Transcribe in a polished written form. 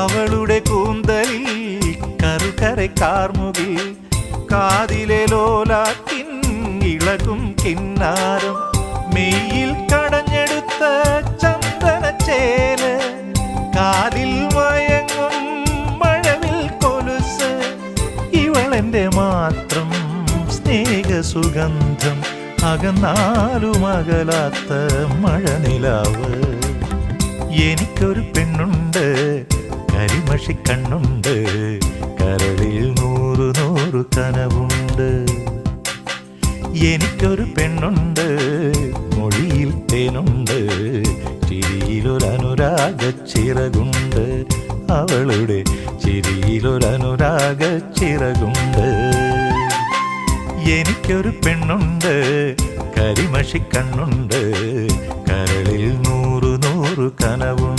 അവളുടെ കൂന്തലിൽ കറുകരെ കാർമുകിൽ, കാതിലെ ലോലാക്കിൻ ഇളകും കിന്നാരം, മെയ്യിൽ കടഞ്ഞെടുത്ത ചന്ദനച്ചേല്, കാലിൽ മയങ്ങും മഴവിൽ കൊലുസ്, ഇവളെന്റെ മാത്രം സ്നേഹസുഗന്ധം, അകന്നാലും അകലാത്ത മഴനിലാവ്. എനിക്കൊരു പെണ്ണുണ്ട്, കരിമഷി കണ്ണുണ്ട്, കരളിൽ 100 കനവുണ്ട്. എനിക്കൊരു പെണ്ണുണ്ട്, മൊഴിയിൽ തേനുണ്ട്, ചിരിയിലൊരനുരാഗ ചിറകുണ്ട്, അവളുടെ ചിരിയിലൊരനുരാഗ ചിറകുണ്ട്. എനിക്കൊരു പെണ്ണുണ്ട്, കരിമഷി കണ്ണുണ്ട്, കരളിൽ 100 കനവുണ്ട്.